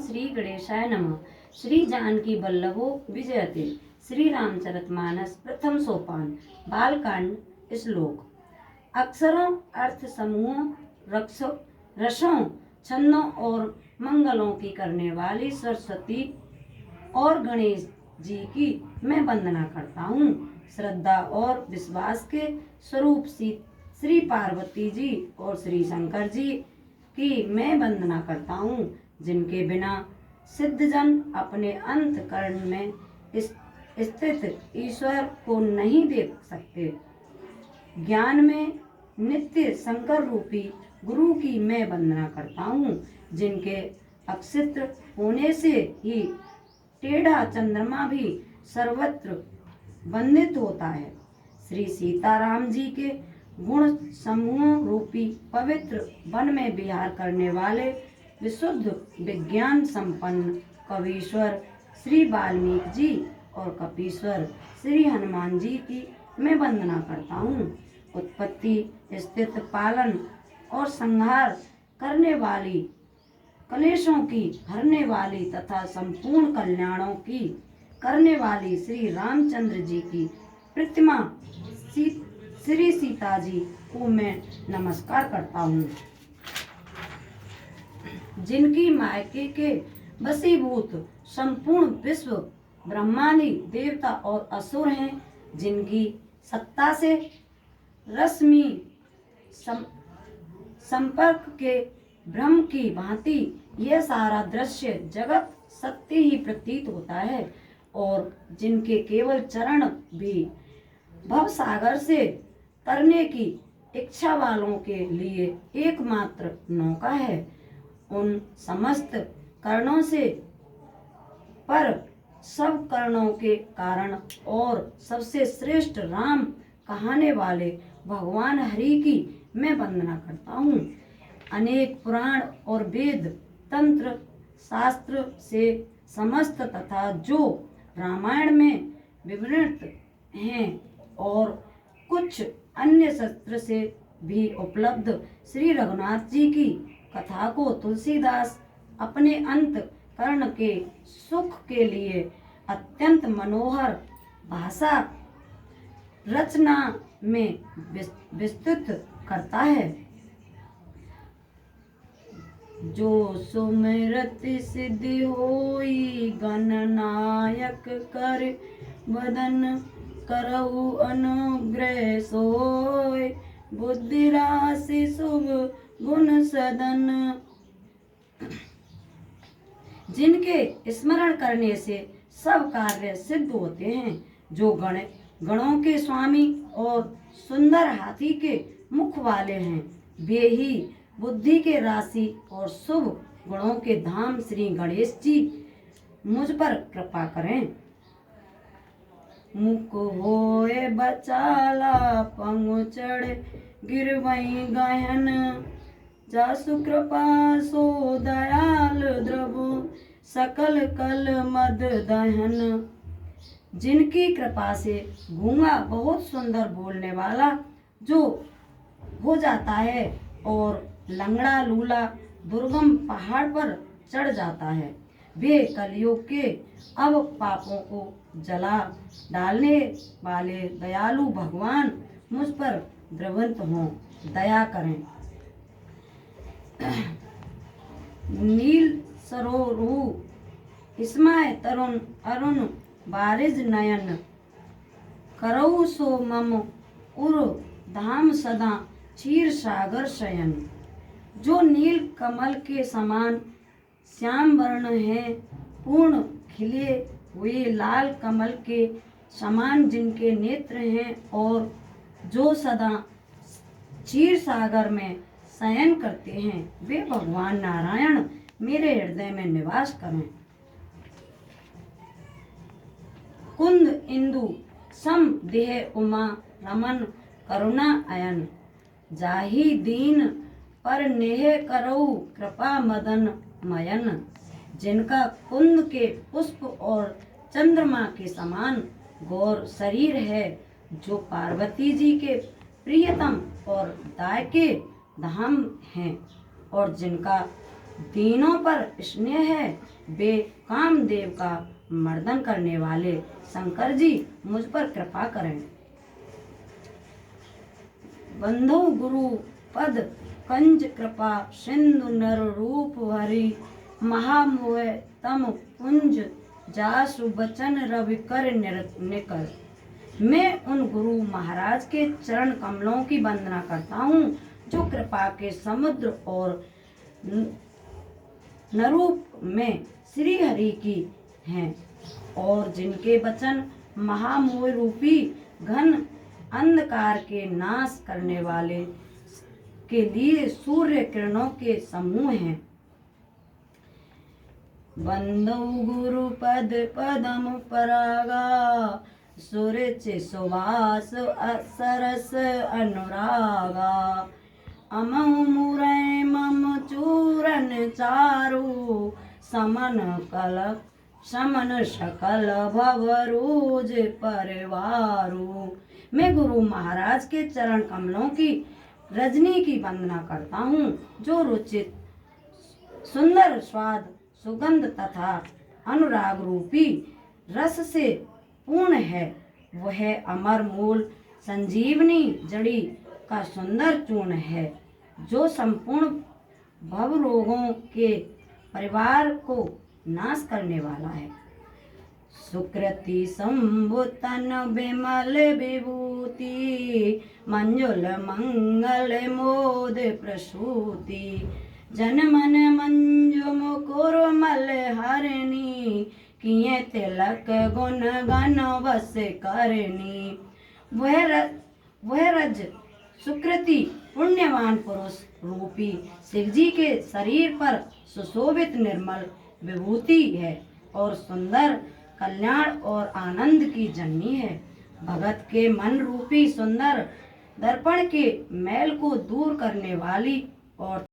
श्री गणेशाय नमः। श्री जानकी वल्लभो विजयते। श्री रामचरितमानस प्रथम सोपान। बालकांड श्लोक। अक्षरों, अर्थ समूहों, रसों, छंदों और मंगलों की करने वाली सरस्वती और गणेश जी की मैं वंदना करता हूँ। श्रद्धा और विश्वास के स्वरूप श्री पार्वती जी और श्री शंकर जी की मैं वंदना करता हूँ, जिनके बिना सिद्धजन अपने अंतःकरण में स्थित ईश्वर को नहीं देख सकते। ज्ञान में नित्य शंकर रूपी गुरु की मैं वंदना करता हूँ, जिनके अक्षित्र होने से ही टेढ़ा चंद्रमा भी सर्वत्र वंदित होता है। श्री सीताराम जी के गुण समूह रूपी पवित्र वन में विहार करने वाले विशुद्ध विज्ञान संपन्न कवीश्वर श्री वाल्मीकि जी और कपीश्वर श्री हनुमान जी की मैं वंदना करता हूँ। उत्पत्ति, स्थिति, पालन और संहार करने वाली, कलेशों की हरने वाली तथा संपूर्ण कल्याणों की करने वाली श्री रामचंद्र जी की प्रतिमा श्री सीता जी को मैं नमस्कार करता हूँ, जिनकी मायके के वशीभूत संपूर्ण विश्व ब्रह्मादि देवता और असुर हैं, जिनकी सत्ता से रश्मि संपर्क के ब्रह्म की भांति यह सारा दृश्य जगत सत्य ही प्रतीत होता है, और जिनके केवल चरण भी भवसागर से तरने की इच्छा वालों के लिए एकमात्र नौका है। उन समस्त कर्णों से पर सब कर्णों के कारण और सबसे श्रेष्ठ राम कहाने वाले भगवान हरि की मैं वंदना करता हूँ। अनेक पुराण और वेद तंत्र शास्त्र से समस्त तथा जो रामायण में विवृत हैं और कुछ अन्य शास्त्र से भी उपलब्ध श्री रघुनाथ जी की कथा को तुलसीदास अपने अंत कर्ण के सुख के लिए अत्यंत मनोहर भाषा रचना में विस्तृत करता है। जो सुमिरत सिद्धि होई गणनायक कर वदन करऊ अनुग्रह सोय बुद्धि राशि शुभ गुण सदन। जिनके स्मरण करने से सब कार्य सिद्ध होते हैं, जो गणों के स्वामी और सुंदर हाथी के मुख वाले हैं, वे ही बुद्धि के राशि और शुभ गुणों के धाम श्री गणेश जी मुझ पर कृपा करें। मुख होए बचाला पंगु चढ़ गिरवई गहन जासु कृपा सो दयाल द्रवु सकल कल मद दहन। जिनकी कृपा से गूंगा बहुत सुंदर बोलने वाला जो हो जाता है और लंगड़ा लूला दुर्गम पहाड़ पर चढ़ जाता है, वे कलयुग के अब पापों को जला डालने वाले दयालु भगवान मुझ पर द्रवंत हों, दया करें। नील सरोरु स्मय तरुण अरुण बारिज नयन करऊ सो मम उर धाम सदा क्षीर सागर शयन। जो नील कमल के समान श्याम वर्ण है, पूर्ण खिले हुए लाल कमल के समान जिनके नेत्र हैं, और जो सदा क्षीर सागर में शयन करते हैं, वे भगवान नारायण मेरे हृदय में निवास करें। कुंद इंदु सम देह उमा रमन करुणा अयन जाहि दीन पर नेह करऊ कृपा मदन मयन। जिनका कुंद के पुष्प और चंद्रमा के समान गौर शरीर है, जो पार्वती जी के प्रियतम और दायके धाम हैं, और जिनका दीनों पर स्नेह है, वे कामदेव का मर्दन करने वाले शंकर जी मुझ पर कृपा करें। बंधु गुरु पद कंज कृपा सिंधु नर रूप हरि, महामोह तम पुंज जासु बचन रवि कर निकर। मैं उन गुरु महाराज के चरण कमलों की वंदना करता हूँ जो कृपा के समुद्र और नरूप में श्री हरि की हैं, और जिनके वचन महामोह रूपी घन अंधकार के नाश करने वाले के लिए सूर्य किरणों के समूह हैं। बंधु गुरु पद पदम परागा, सुरुचि सुवास सरस अनुरागा। अमहु मुरै मम चूरन चारु, समन सकल भवरोज परिवारु। मैं गुरु महाराज के चरण कमलों की रजनी की वंदना करता हूँ जो रुचित सुंदर स्वाद सुगंध तथा अनुराग रूपी रस से पूर्ण है। वह अमर मूल संजीवनी जड़ी का सुंदर चूर्ण है जो संपूर्ण भव रोगों के परिवार को नाश करने वाला है। सुकृति संभुतन विमल विभूति, मंजुल मंगल मोद प्रसूति। जन मन मंजु मुकुर मल हरणी, किए तिलक गुण गण वस करनी। वह रज सुकृति पुण्यवान पुरुष रूपी शिव जी के शरीर पर सुशोभित निर्मल विभूति है और सुंदर कल्याण और आनंद की जननी है। भगत के मन रूपी सुंदर दर्पण के मैल को दूर करने वाली और